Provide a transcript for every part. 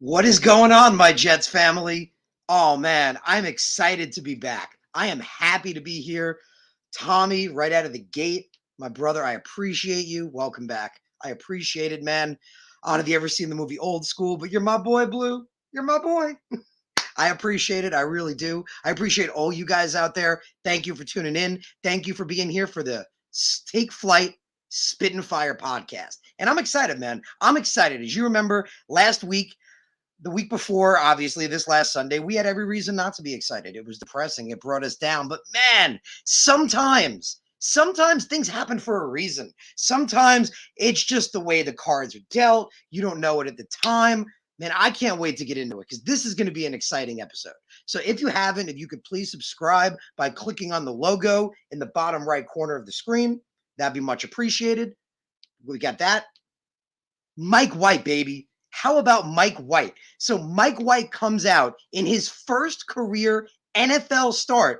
What is going on, my Jets family? Oh man, I'm excited to be back. I am happy to be here. Tommy, right out of the gate, my brother, I appreciate you. Welcome back. I appreciate it, man. I don't know if you ever seen the movie Old School, but you're my boy, Blue. You're my boy. I appreciate it. I really do. I appreciate all you guys out there. Thank you for tuning in. Thank you for being here for the Take Flight Spit and Fire podcast. And I'm excited, man. I'm excited. As you remember, last week, the week before, obviously, this last Sunday, we had every reason not to be excited. It was depressing. It brought us down. But man, sometimes things happen for a reason. Sometimes it's just the way the cards are dealt. You don't know it at the time. Man, I can't wait to get into it because this is going to be an exciting episode. So if you haven't, if you could please subscribe by clicking on the logo in the bottom right corner of the screen, that'd be much appreciated. We got that. Mike White, baby. How about Mike White? So Mike White comes out in his first career NFL start.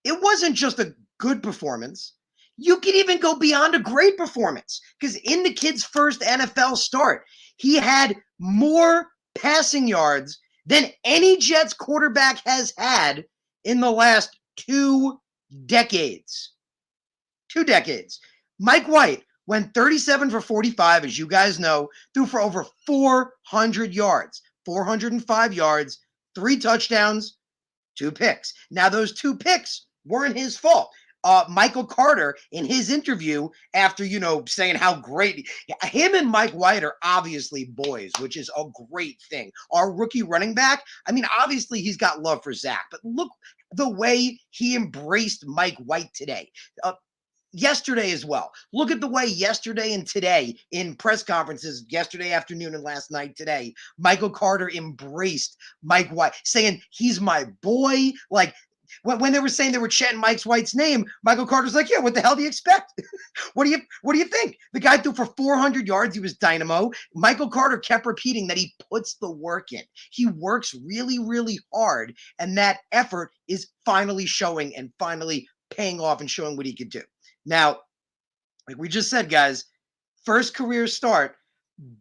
It wasn't just a good performance. You could even go beyond a great performance because in the kid's first NFL start, he had more passing yards than any Jets quarterback has had in the last 2 decades. 2 decades. Mike White went 37 for 45, as you guys know, threw for over 400 yards, 405 yards, 3 touchdowns, 2 picks. Now, those 2 picks weren't his fault. Michael Carter, in his interview, after, saying how great him and Mike White are obviously boys, which is a great thing. Our rookie running back, I mean, obviously he's got love for Zach, but look the way he embraced Mike White today. Yesterday as well. Look at the way yesterday and today in press conferences, yesterday afternoon and last night today, Michael Carter embraced Mike White, saying he's my boy. Like when they were saying they were chanting Mike White's name, Michael Carter's like, yeah, what the hell do you expect? What do you think? The guy threw for 400 yards. He was dynamo. Michael Carter kept repeating that he puts the work in. He works really, really hard, and that effort is finally showing and finally paying off and showing what he could do. Now, like we just said, guys, first career start,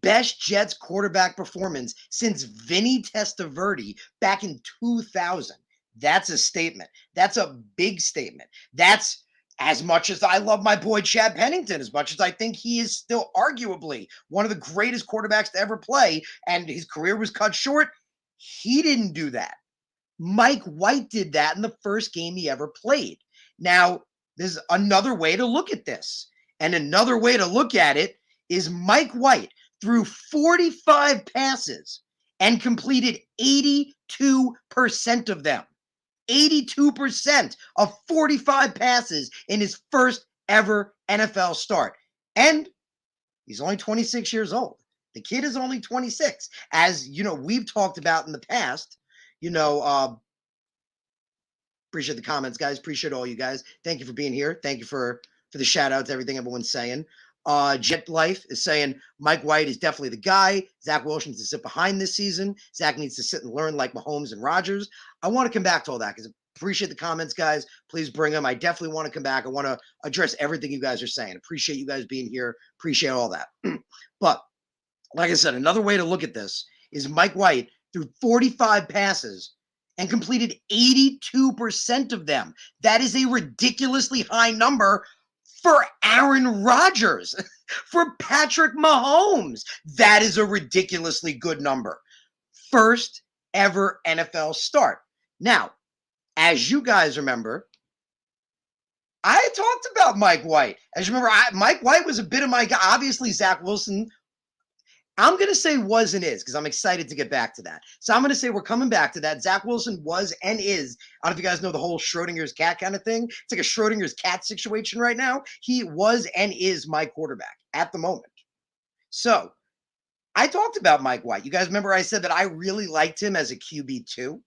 best Jets quarterback performance since Vinny Testaverde back in 2000. That's a statement. That's a big statement. That's as much as I love my boy Chad Pennington, as much as I think he is still arguably one of the greatest quarterbacks to ever play, and his career was cut short, he didn't do that. Mike White did that in the first game he ever played. Now, there's another way to look at this. And another way to look at it is Mike White threw 45 passes and completed 82% of them. 82% of 45 passes in his first ever NFL start. And he's only 26 years old. The kid is only 26. As, we've talked about in the past, appreciate the comments, guys. Appreciate all you guys. Thank you for being here. Thank you for the shout outs, everything everyone's saying. Jet Life is saying Mike White is definitely the guy. Zach Wilson needs to sit behind this season. Zach needs to sit and learn like Mahomes and Rodgers. I want to come back to all that because I appreciate the comments, guys. Please bring them. I definitely want to come back. I want to address everything you guys are saying. Appreciate you guys being here. Appreciate all that. But like I said, another way to look at this is Mike White threw 45 passes and completed 82% of them. That is a ridiculously high number for Aaron Rodgers, for Patrick Mahomes. That is a ridiculously good number. First ever NFL start. Now, as you guys remember, I talked about Mike White. As you remember, Mike White was a bit of my guy. Obviously, Zach Wilson, I'm going to say was and is because I'm excited to get back to that. So I'm going to say we're coming back to that. Zach Wilson was and is. I don't know if you guys know the whole Schrodinger's cat kind of thing. It's like a Schrodinger's cat situation right now. He was and is my quarterback at the moment. So I talked about Mike White. You guys remember I said that I really liked him as a QB2.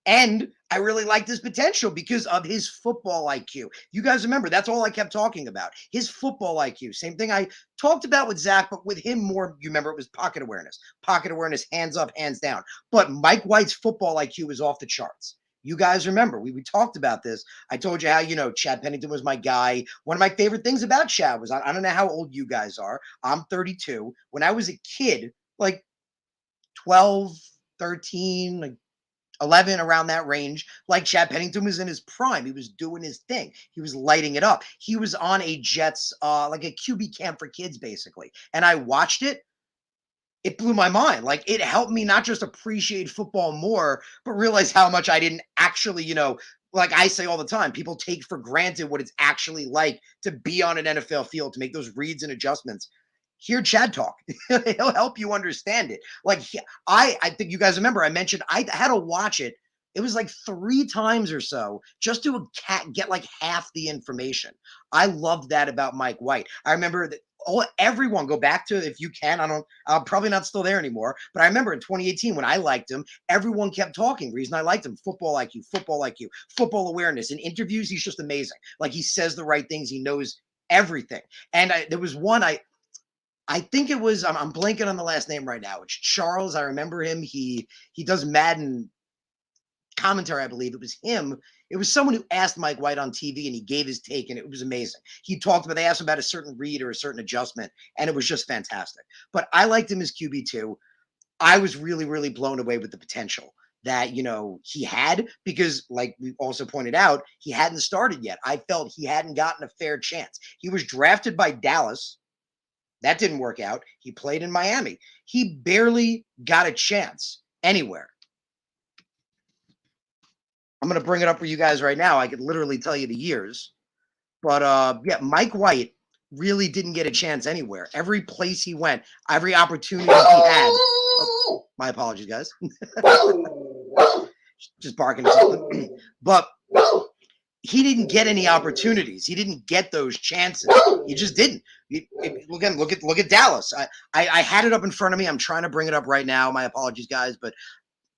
And I really liked his potential because of his football IQ. You guys remember, that's all I kept talking about. His football IQ. Same thing I talked about with Zach, but with him more, you remember, it was pocket awareness. Pocket awareness, hands up, hands down. But Mike White's football IQ is off the charts. You guys remember, we talked about this. I told you how, Chad Pennington was my guy. One of my favorite things about Chad was, I don't know how old you guys are. I'm 32. When I was a kid, like, 12, 13, like 11, around that range. Like Chad Pennington was in his prime. He was doing his thing. He was lighting it up. He was on a Jets, like a QB camp for kids, basically. And I watched it. It blew my mind. Like, it helped me not just appreciate football more, but realize how much I didn't actually, like I say all the time, people take for granted what it's actually like to be on an NFL field, to make those reads and adjustments. Hear Chad talk. He'll help you understand it. Like, I think you guys remember I mentioned I had to watch it. It was like 3 times or so just to get like half the information. I loved that about Mike White. I remember that everyone, go back to, if you can. I'm probably not still there anymore, but I remember in 2018 when I liked him, everyone kept talking. Reason I liked him: football IQ, football IQ, football awareness. In interviews, he's just amazing. Like, he says the right things. He knows everything. And there was one I think it was, I'm blanking on the last name right now. It's Charles. I remember him. He does Madden commentary, I believe. It was him. It was someone who asked Mike White on TV, and he gave his take, and it was amazing. He talked about, they asked him about a certain read or a certain adjustment, and it was just fantastic. But I liked him as QB2. I was really, really blown away with the potential that, he had, because, like we also pointed out, he hadn't started yet. I felt he hadn't gotten a fair chance. He was drafted by Dallas. That didn't work out. He played in Miami. He barely got a chance anywhere. I'm going to bring it up for you guys right now. I could literally tell you the years. But yeah, Mike White really didn't get a chance anywhere. Every place he went, every opportunity he had. Oh, my apologies, guys. Just barking. But he didn't get any opportunities. He didn't get those chances. He just didn't. Again, look at Dallas. I had it up in front of me. I'm trying to bring it up right now. My apologies, guys. But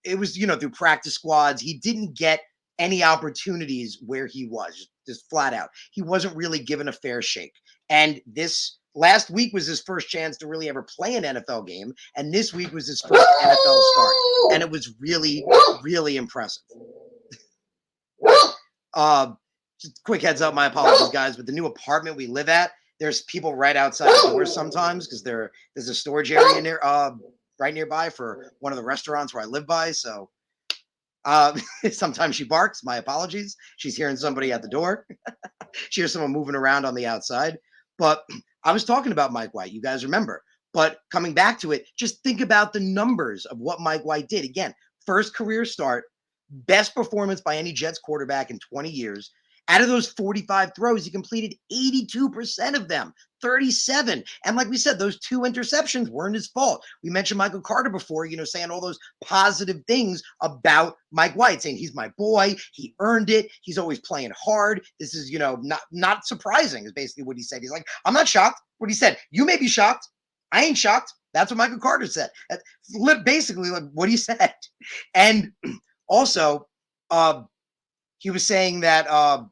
it was, through practice squads. He didn't get any opportunities where he was, just flat out. He wasn't really given a fair shake. And this last week was his first chance to really ever play an NFL game. And this week was his first NFL start. And it was really, really impressive. Just quick heads up, my apologies, guys, but the new apartment we live at, there's people right outside the doors sometimes, because there's a storage area in there, right nearby for one of the restaurants where I live by. So sometimes she barks. My apologies. She's hearing somebody at the door. She hears someone moving around on the outside. But I was talking about Mike White. You guys remember. But coming back to it, just think about the numbers of what Mike White did. Again, first career start, best performance by any Jets quarterback in 20 years. Out of those 45 throws, he completed 82% of them, 37. And like we said, those 2 interceptions weren't his fault. We mentioned Michael Carter before, saying all those positive things about Mike White, saying he's my boy, he earned it, he's always playing hard. This is, not surprising, is basically what he said. He's like, I'm not shocked. What he said, you may be shocked. I ain't shocked. That's what Michael Carter said. That's basically like what he said. And also, he was saying that, that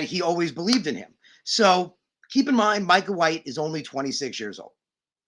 he always believed in him. So keep in mind, Micah White is only 26 years old.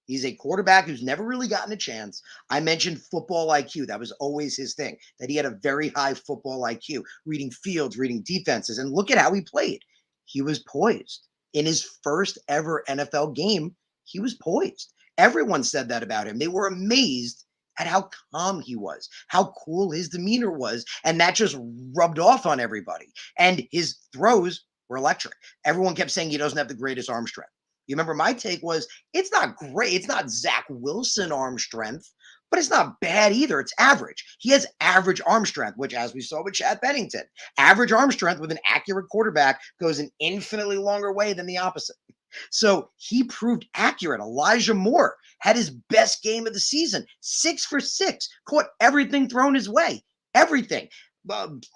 He's a quarterback who's never really gotten a chance. I mentioned football IQ. That was always his thing, that he had a very high football IQ, reading fields, reading defenses. And look at how he played. He was poised. In his first ever NFL game, he was poised. Everyone said that about him. They were amazed at how calm he was, how cool his demeanor was, and that just rubbed off on everybody. And his throws were electric. Everyone kept saying he doesn't have the greatest arm strength. You remember my take was, it's not great. It's not Zach Wilson arm strength, but it's not bad either. It's average. He has average arm strength, which, as we saw with Chad Pennington, average arm strength with an accurate quarterback goes an infinitely longer way than the opposite. So he proved accurate. Elijah Moore had his best game of the season, 6 for 6, caught everything thrown his way, everything.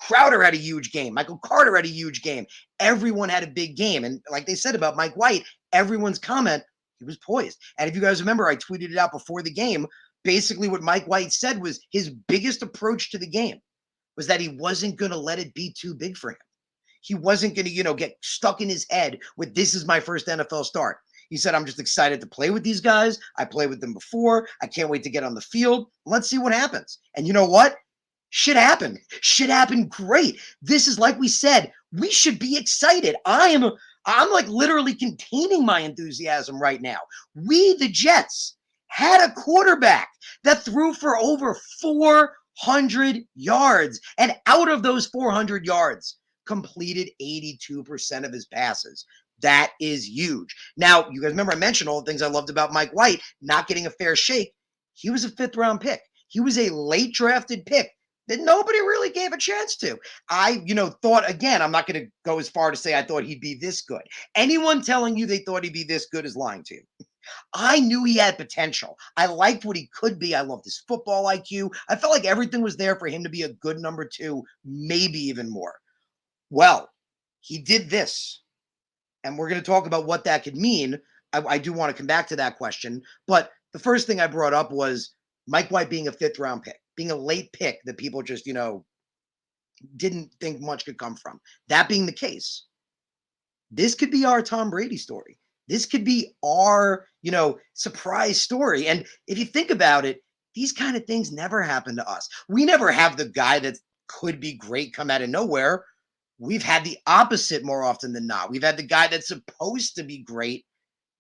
Crowder had a huge game. Michael Carter had a huge game. Everyone had a big game. And like they said about Mike White, everyone's comment, he was poised. And if you guys remember, I tweeted it out before the game. Basically what Mike White said was his biggest approach to the game was that he wasn't going to let it be too big for him. He wasn't going to, get stuck in his head with, this is my first NFL start. He said, I'm just excited to play with these guys. I played with them before. I can't wait to get on the field. Let's see what happens. And you know what? Shit happened. Shit happened great. This is, like we said, we should be excited. I'm like literally containing my enthusiasm right now. We, the Jets, had a quarterback that threw for over 400 yards. And out of those 400 yards, completed 82% of his passes. That is huge. Now, you guys remember I mentioned all the things I loved about Mike White, not getting a fair shake. He was a fifth round pick. He was a late drafted pick that nobody really gave a chance to. I, thought, again, I'm not going to go as far to say I thought he'd be this good. Anyone telling you they thought he'd be this good is lying to you. I knew he had potential. I liked what he could be. I loved his football IQ. I felt like everything was there for him to be a good number two, maybe even more. Well, he did this, and we're going to talk about what that could mean. I do want to come back to that question, but the first thing I brought up was Mike White being a fifth round pick, being a late pick that people just, didn't think much could come from. That being the case, this could be our Tom Brady story. This could be our, surprise story. And if you think about it, these kind of things never happen to us. We never have the guy that could be great come out of nowhere. We've had the opposite more often than not. We've had the guy that's supposed to be great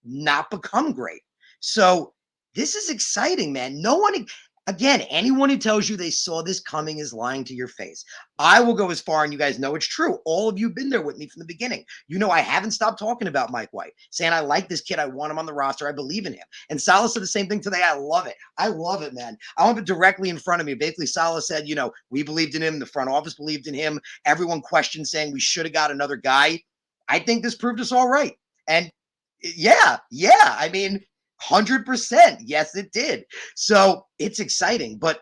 not become great. So this is exciting, man. No one, again, anyone who tells you they saw this coming is lying to your face. I will go as far, and you guys know it's true. All of you have been there with me from the beginning. I haven't stopped talking about Mike White, saying I like this kid. I want him on the roster. I believe in him. And Salah said the same thing today. I love it. I love it, man. I have it directly in front of me. Basically, Salah said, we believed in him. The front office believed in him. Everyone questioned, saying we should have got another guy. I think this proved us all right. And yeah. I mean, 100%. Yes, it did. So it's exciting, but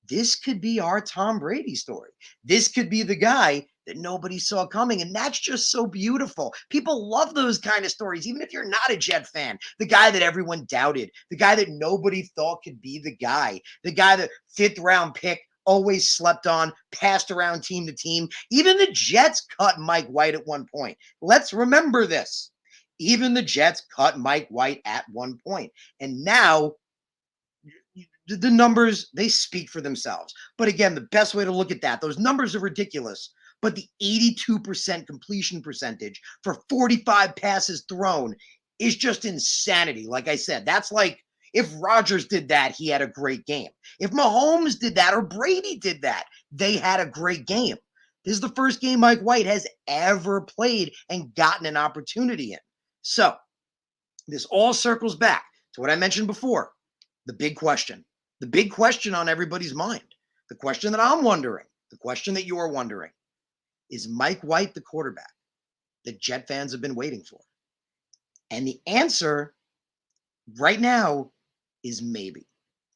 this could be our Tom Brady story. This could be the guy that nobody saw coming. And that's just so beautiful. People love those kind of stories, even if you're not a Jet fan. The guy that everyone doubted, the guy that nobody thought could be the guy that fifth round pick, always slept on, passed around team to team. Even the Jets cut Mike White at one point. Let's remember this. Even the Jets cut Mike White at one point. And now the numbers, they speak for themselves. But again, the best way to look at that, those numbers are ridiculous. But the 82% completion percentage for 45 passes thrown is just insanity. Like I said, that's like if Rodgers did that, he had a great game. If Mahomes did that or Brady did that, they had a great game. This is the first game Mike White has ever played and gotten an opportunity in. So this all circles back to what I mentioned before, the big question on everybody's mind, the question that I'm wondering, the question that you're wondering, is Mike White the quarterback that Jet fans have been waiting for? And the answer right now is maybe.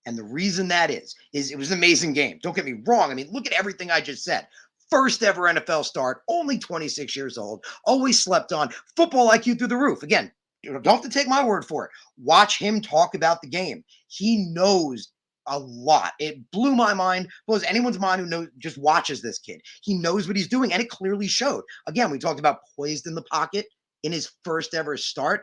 And the reason that is it was an amazing game. Don't get me wrong. I mean, look at everything I just said. First ever NFL start, only 26 years old, always slept on, football IQ through the roof. Again, you don't have to take my word for it. Watch him talk about the game. He knows a lot. It blew my mind, blows anyone's mind who knows, just watches this kid. He knows what he's doing, and it clearly showed. Again, we talked about poised in the pocket in his first ever start,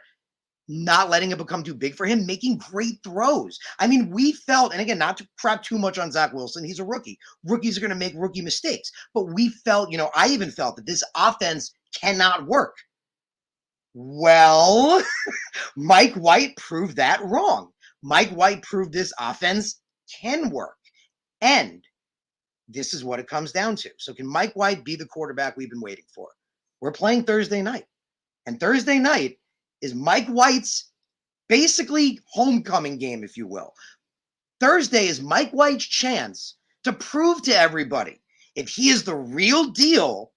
not letting it become too big for him, making great throws. I mean, we felt, and again, not to crap too much on Zach Wilson, he's a rookie. Rookies are going to make rookie mistakes. But we felt, I even felt that this offense cannot work. Well, Mike White proved that wrong. Mike White proved this offense can work. And this is what it comes down to. So can Mike White be the quarterback we've been waiting for? We're playing Thursday night. And Thursday night is Mike White's basically homecoming game, if you will. Thursday is Mike White's chance to prove to everybody if he is the real deal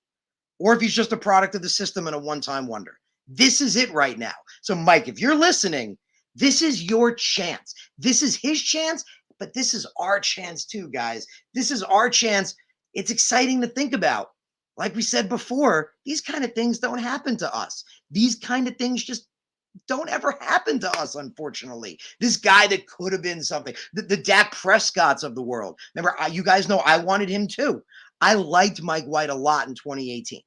or if he's just a product of the system and a one-time wonder. This is it right now. So, Mike, if you're listening, this is your chance. This is his chance, but this is our chance too, guys. This is our chance. It's exciting to think about. Like we said before, these kind of things don't happen to us. These kind of things just don't ever happen to us, unfortunately. This guy that could have been something, the Dak Prescotts of the world. Remember, you guys know I wanted him too. I liked Mike White a lot in 2018.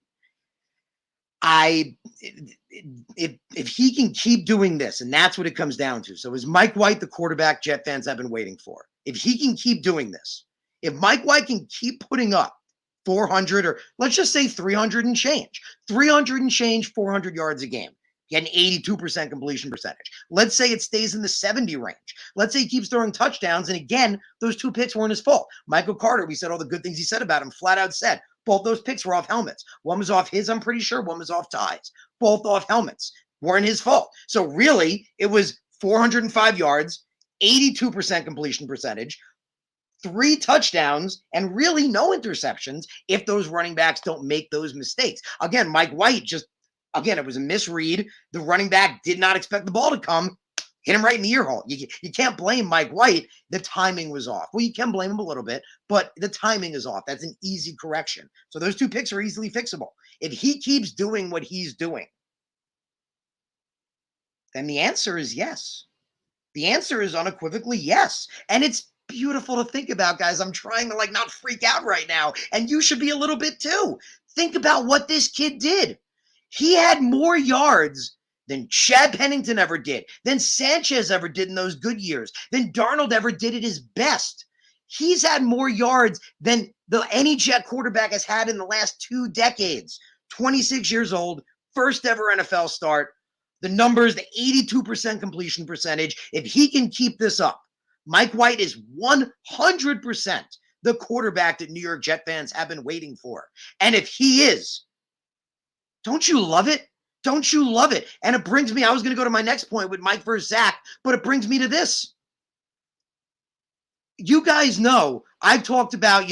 If he can keep doing this, and that's what it comes down to. So is Mike White the quarterback Jet fans have been waiting for? If he can keep doing this, if Mike White can keep putting up 400 or let's just say 300 and change, 400 yards a game, He had an 82% completion percentage. Let's say it stays in the 70 range. Let's say he keeps throwing touchdowns. And again, those 2 picks weren't his fault. Michael Carter, we said all the good things he said about him, flat out said. Both those picks were off helmets. One was off his, I'm pretty sure. One was off Ty's. Both off helmets. Weren't his fault. So really, it was 405 yards, 82% completion percentage, 3 touchdowns, and really no interceptions if those running backs don't make those mistakes. Again, Mike White it was a misread. The running back did not expect the ball to come. Hit him right in the ear hole. You can't blame Mike White. The timing was off. Well, you can blame him a little bit, but the timing is off. That's an easy correction. So those 2 picks are easily fixable. If he keeps doing what he's doing, then the answer is yes. The answer is unequivocally yes. And it's beautiful to think about, guys. I'm trying to not freak out right now. And you should be a little bit too. Think about what this kid did. He had more yards than Chad Pennington ever did, than Sanchez ever did in those good years, than Darnold ever did at his best. He's had more yards than any Jet quarterback has had in the last 2 decades. 26 years old, first ever NFL start. The numbers, the 82% completion percentage. If he can keep this up, Mike White is 100% the quarterback that New York Jet fans have been waiting for. And if he is, don't you love it? Don't you love it? And it brings me, I was going to go to my next point with Mike versus Zach, but it brings me to this. You guys know I've talked about,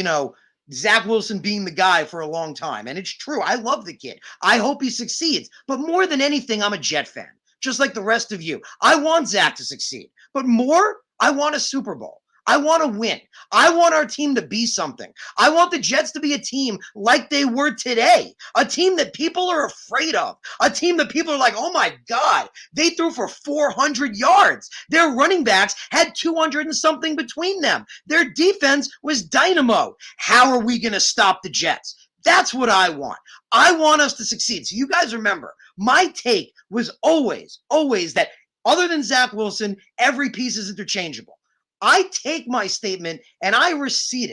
Zach Wilson being the guy for a long time. And it's true. I love the kid. I hope he succeeds. But more than anything, I'm a Jet fan, just like the rest of you. I want Zach to succeed. But more, I want a Super Bowl. I want to win. I want our team to be something. I want the Jets to be a team like they were today, a team that people are afraid of, a team that people are like, oh my God, they threw for 400 yards. Their running backs had 200 and something between them. Their defense was dynamo. How are we going to stop the Jets? That's what I want. I want us to succeed. So you guys remember, my take was always that other than Zach Wilson, every piece is interchangeable. I take my statement and I rescind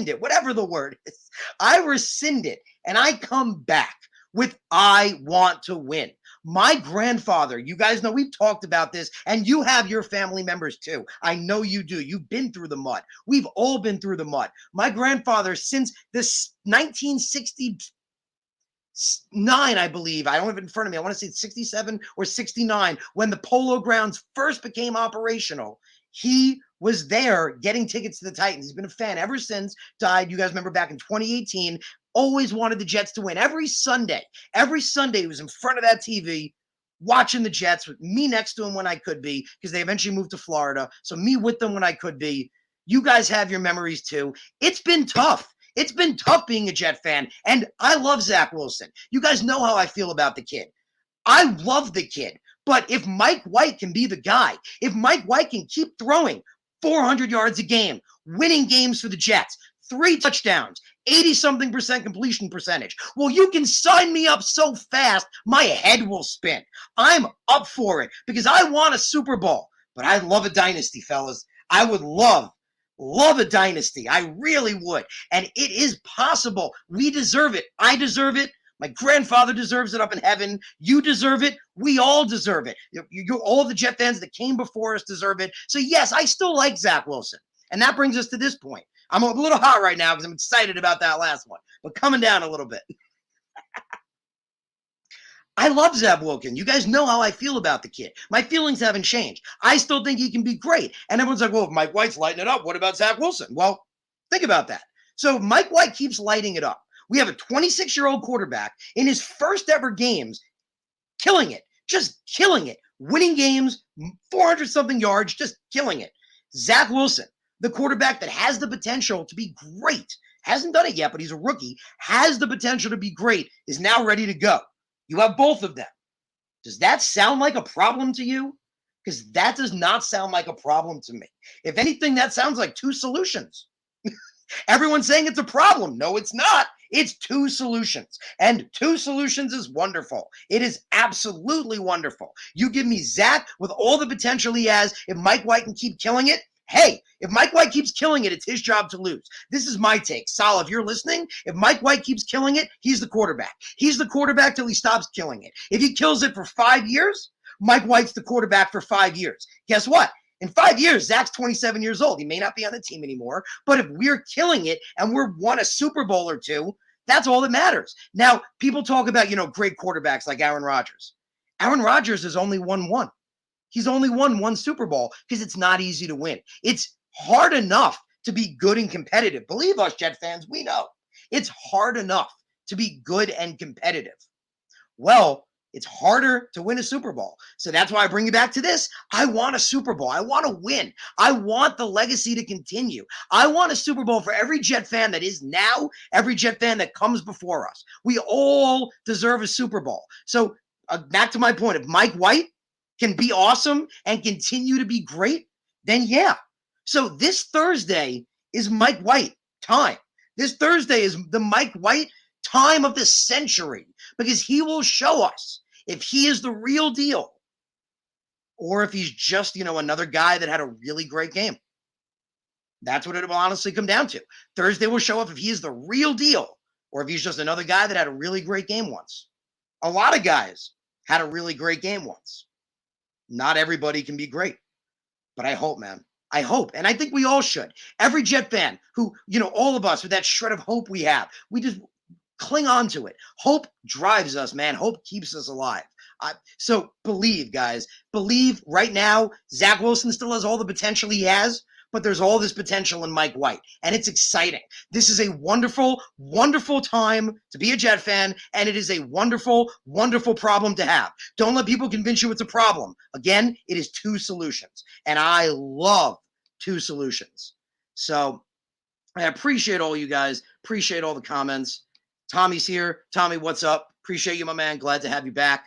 it, whatever the word is. I rescind it and I come back with I want to win. My grandfather, you guys know we've talked about this, and you have your family members too. I know you do. You've been through the mud. We've all been through the mud. My grandfather, since this 1969, I believe, I don't have it in front of me, I want to say 67 or 69, when the Polo Grounds first became operational, he was there getting tickets to the Titans. He's been a fan ever since. Died, you guys remember, back in 2018. Always wanted the Jets to win. Every Sunday he was in front of that TV watching the Jets with me next to him when I could be, because they eventually moved to Florida. So me with them when I could be. You guys have your memories too. It's been tough. It's been tough being a Jet fan. And I love Zach Wilson. You guys know how I feel about the kid. I love the kid. But if Mike White can be the guy, if Mike White can keep throwing 400 yards a game, winning games for the Jets, 3 touchdowns, 80-something% completion percentage, well, you can sign me up so fast, my head will spin. I'm up for it because I want a Super Bowl. But I love a dynasty, fellas. I would love a dynasty. I really would. And it is possible. We deserve it. I deserve it. My grandfather deserves it up in heaven. You deserve it. We all deserve it. All the Jet fans that came before us deserve it. So, yes, I still like Zach Wilson. And that brings us to this point. I'm a little hot right now because I'm excited about that last one. But coming down a little bit. I love Zach Wilson. You guys know how I feel about the kid. My feelings haven't changed. I still think he can be great. And everyone's like, well, if Mike White's lighting it up, what about Zach Wilson? Well, think about that. So Mike White keeps lighting it up. We have a 26-year-old quarterback in his first ever games, killing it, just killing it, winning games, 400-something yards, just killing it. Zach Wilson, the quarterback that has the potential to be great, hasn't done it yet, but he's a rookie, has the potential to be great, is now ready to go. You have both of them. Does that sound like a problem to you? Because that does not sound like a problem to me. If anything, that sounds like 2 solutions. Everyone's saying it's a problem. No, it's not. It's 2 solutions. And 2 solutions is wonderful. It is absolutely wonderful. You give me Zach with all the potential he has. If Mike White can keep killing it, hey, if Mike White keeps killing it, it's his job to lose. This is my take. Sal, if you're listening, if Mike White keeps killing it, he's the quarterback. He's the quarterback till he stops killing it. If he kills it for 5 years, Mike White's the quarterback for 5 years. Guess what? In 5 years, Zach's 27 years old. He may not be on the team anymore, but if we're killing it and we're won a Super Bowl or two, that's all that matters. Now, people talk about, great quarterbacks like Aaron Rodgers. Aaron Rodgers has only won one. He's only won one Super Bowl because it's not easy to win. It's hard enough to be good and competitive. Believe us, Jet fans, we know. It's hard enough to be good and competitive. Well, it's harder to win a Super Bowl. So that's why I bring you back to this. I want a Super Bowl. I want to win. I want the legacy to continue. I want a Super Bowl for every Jet fan that is now, every Jet fan that comes before us. We all deserve a Super Bowl. So back to my point, if Mike White can be awesome and continue to be great, then yeah. So this Thursday is Mike White time. This Thursday is the Mike White time of the century because he will show us if he is the real deal or if he's just, another guy that had a really great game. That's what it will honestly come down to. Thursday will show up if he is the real deal or if he's just another guy that had a really great game once. A lot of guys had a really great game once. Not everybody can be great, but I hope, man. I hope, and I think we all should. Every Jet fan who, all of us with that shred of hope we have, we just cling on to it. Hope drives us, man. Hope keeps us alive. So believe, guys. Believe right now, Zach Wilson still has all the potential he has, but there's all this potential in Mike White, and it's exciting. This is a wonderful, wonderful time to be a Jet fan, and it is a wonderful, wonderful problem to have. Don't let people convince you it's a problem. Again, it is 2 solutions, and I love 2 solutions. So I appreciate all you guys. Appreciate all the comments. Tommy's here. Tommy, what's up? Appreciate you, my man. Glad to have you back.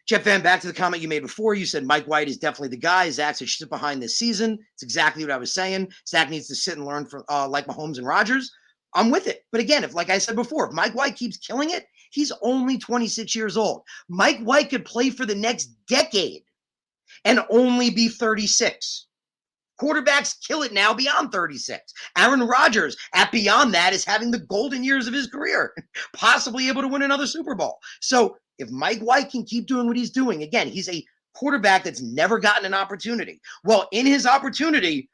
Jet fan, back to the comment you made before. You said Mike White is definitely the guy. Zach should sit behind this season. It's exactly what I was saying. Zach needs to sit and learn from like Mahomes and Rodgers. I'm with it. But again, like I said before, if Mike White keeps killing it, he's only 26 years old. Mike White could play for the next decade and only be 36. Quarterbacks kill it now beyond 36. Aaron Rodgers at beyond that is having the golden years of his career, possibly able to win another Super Bowl. So if Mike White can keep doing what he's doing, again, he's a quarterback that's never gotten an opportunity. Well, in his opportunity,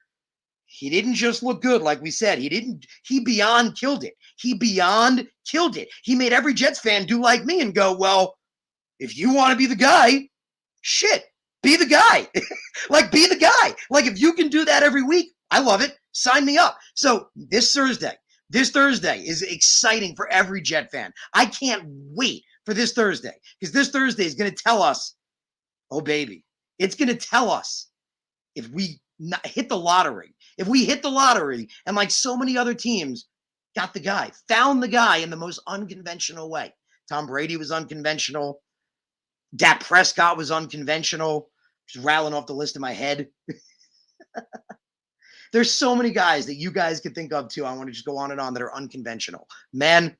he didn't just look good, like we said. He beyond killed it. He beyond killed it. He made every Jets fan do like me and go, well, if you want to be the guy, shit, be the guy. Like, be the guy. Like, if you can do that every week, I love it. Sign me up. So this Thursday is exciting for every Jet fan. I can't wait for this Thursday because this Thursday is going to tell us, oh, baby, it's going to tell us if we hit the lottery. If we hit the lottery and like so many other teams got the guy, found the guy in the most unconventional way. Tom Brady was unconventional. Dak Prescott was unconventional. Just rattling off the list in my head. There's so many guys that you guys could think of too. I want to just go on and on that are unconventional. Man,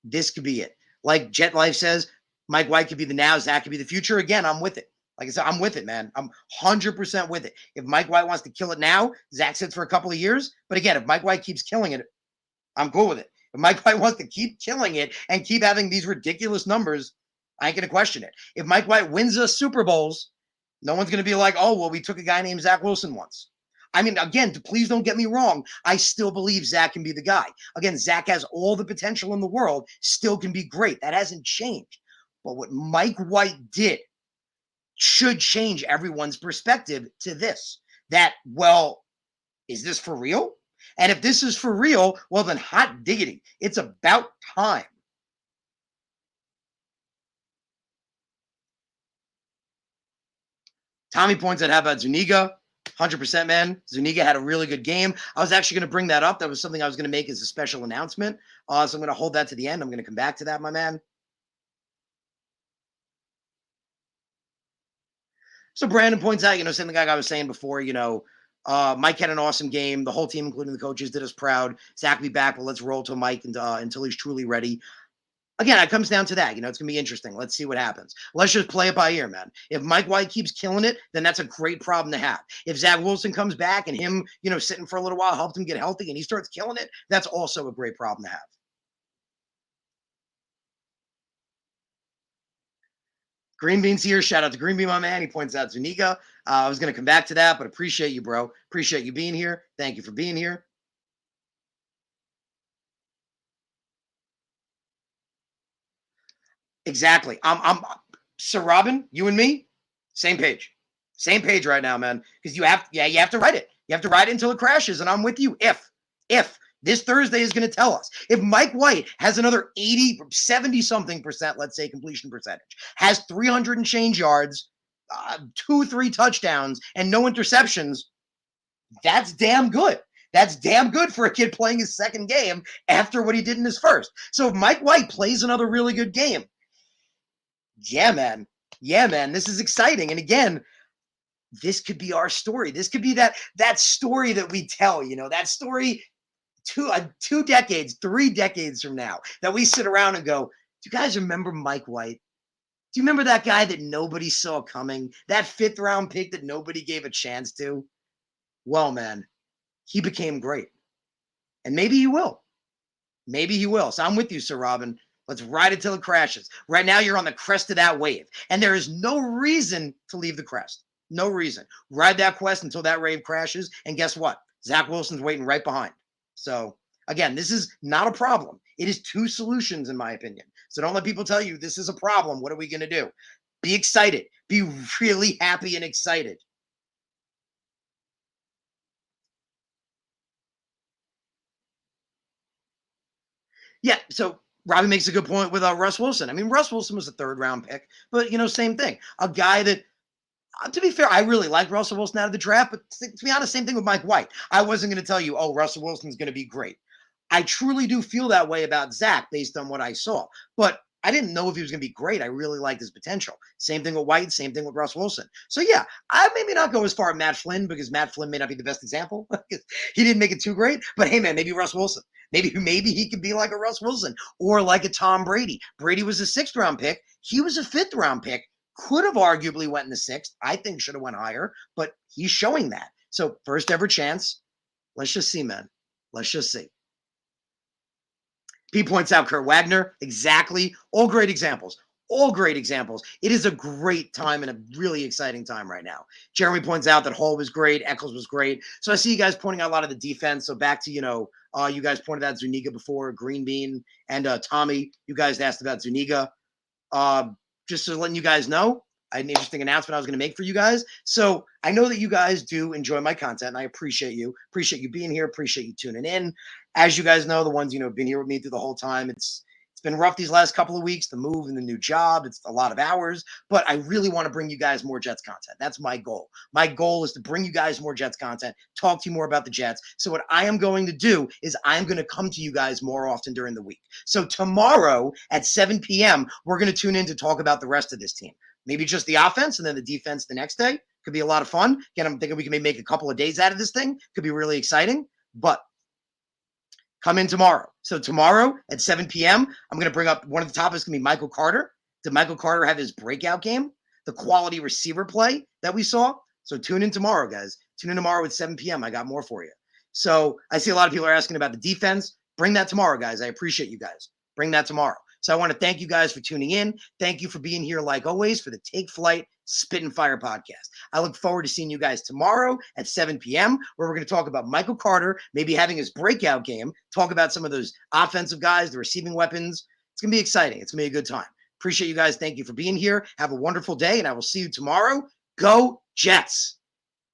this could be it. Like Jet Life says, Mike White could be the now, Zach could be the future. Again, I'm with it. Like I said, I'm with it, man. I'm 100% with it. If Mike White wants to kill it now, Zach sits for a couple of years. But again, if Mike White keeps killing it, I'm cool with it. If Mike White wants to keep killing it and keep having these ridiculous numbers, I ain't going to question it. If Mike White wins us Super Bowls, no one's going to be like, oh, well, we took a guy named Zach Wilson once. I mean, again, please don't get me wrong. I still believe Zach can be the guy. Again, Zach has all the potential in the world, still can be great. That hasn't changed. But what Mike White did should change everyone's perspective to this, that, well, is this for real? And if this is for real, well, then hot diggity, it's about time. Tommy points out, how about Zuniga? 100%, man. Zuniga had a really good game. I was actually going to bring that up. That was something I was going to make as a special announcement. So I'm going to hold that to the end. I'm going to come back to that, my man. So Brandon points out, same thing like I was saying before, Mike had an awesome game. The whole team, including the coaches, did us proud. Zach will be back, but let's roll to Mike until he's truly ready. again, it comes down to that. It's going to be interesting. Let's see what happens. Let's just play it by ear, man. If Mike White keeps killing it, then that's a great problem to have. If Zach Wilson comes back and him, sitting for a little while helped him get healthy and he starts killing it, that's also a great problem to have. Green Bean's here. Shout out to Green Bean, my man. He points out Zuniga. I was going to come back to that, but appreciate you, bro. Appreciate you being here. Thank you for being here. Exactly. I'm Sir Robin, you and me, same page. Same page right now, man. Because you have to write it. You have to ride it until it crashes. And I'm with you. If this Thursday is going to tell us, if Mike White has another 80, 70 something percent, let's say completion percentage, has 300 and change yards, 2, 3 touchdowns, and no interceptions, that's damn good. That's damn good for a kid playing his second game after what he did in his first. So if Mike White plays another really good game, yeah, man. Yeah, man. This is exciting. And again, this could be our story. This could be that story that we tell, that story 2 decades, 3 decades from now that we sit around and go, do you guys remember Mike White? Do you remember that guy that nobody saw coming? That 5th round pick that nobody gave a chance to? Well, man, he became great. And maybe he will. Maybe he will. So I'm with you, Sir Robin. Let's ride it till it crashes. Right now, you're on the crest of that wave. And there is no reason to leave the crest. No reason. Ride that quest until that wave crashes. And guess what? Zach Wilson's waiting right behind. So, again, this is not a problem. It is 2 solutions, in my opinion. So don't let people tell you this is a problem. What are we going to do? Be excited. Be really happy and excited. Yeah, so Robbie makes a good point with Russ Wilson. I mean, Russ Wilson was a 3rd round pick, but same thing. A guy that, to be fair, I really like Russell Wilson out of the draft, but to be honest, same thing with Mike White. I wasn't going to tell you, oh, Russell Wilson's going to be great. I truly do feel that way about Zach based on what I saw, but I didn't know if he was going to be great. I really liked his potential. Same thing with White, same thing with Russ Wilson. So yeah, I maybe not go as far as Matt Flynn because Matt Flynn may not be the best example. He didn't make it too great, but hey man, maybe Russ Wilson. Maybe he could be like a Russ Wilson or like a Tom Brady. Brady was a 6th round pick. He was a 5th round pick. Could have arguably went in the 6th. I think should have went higher, but he's showing that. So first ever chance. Let's just see, man. Let's just see. P points out Kurt Wagner. Exactly. All great examples. All great examples. It is a great time and a really exciting time right now. Jeremy points out that Hall was great. Eccles was great. So I see you guys pointing out a lot of the defense. So back to, you guys pointed out Zuniga before, Green Bean, and Tommy. You guys asked about Zuniga. Just to letting you guys know, I had an interesting announcement I was going to make for you guys. So I know that you guys do enjoy my content, and I appreciate you. Appreciate you being here. Appreciate you tuning in. As you guys know, the ones have been here with me through the whole time. It's been rough these last couple of weeks, the move and the new job. It's a lot of hours, but I really want to bring you guys more Jets content. That's my goal. My goal is to bring you guys more Jets content, talk to you more about the Jets. So what I am going to do is I'm going to come to you guys more often during the week. So tomorrow at 7 p.m., we're going to tune in to talk about the rest of this team. Maybe just the offense and then the defense the next day. Could be a lot of fun. Again, I'm thinking we can maybe make a couple of days out of this thing. Could be really exciting, but come in tomorrow. So tomorrow at 7 p.m., I'm going to bring up one of the topics going to be Michael Carter. Did Michael Carter have his breakout game? The quality receiver play that we saw? So tune in tomorrow, guys. Tune in tomorrow at 7 p.m. I got more for you. So I see a lot of people are asking about the defense. Bring that tomorrow, guys. I appreciate you guys. Bring that tomorrow. So I want to thank you guys for tuning in. Thank you for being here, like always, for the Take Flight Spit and Fire podcast. I look forward to seeing you guys tomorrow at 7 p.m., where we're going to talk about Michael Carter, maybe having his breakout game, talk about some of those offensive guys, the receiving weapons. It's going to be exciting. It's going to be a good time. Appreciate you guys. Thank you for being here. Have a wonderful day, and I will see you tomorrow. Go Jets!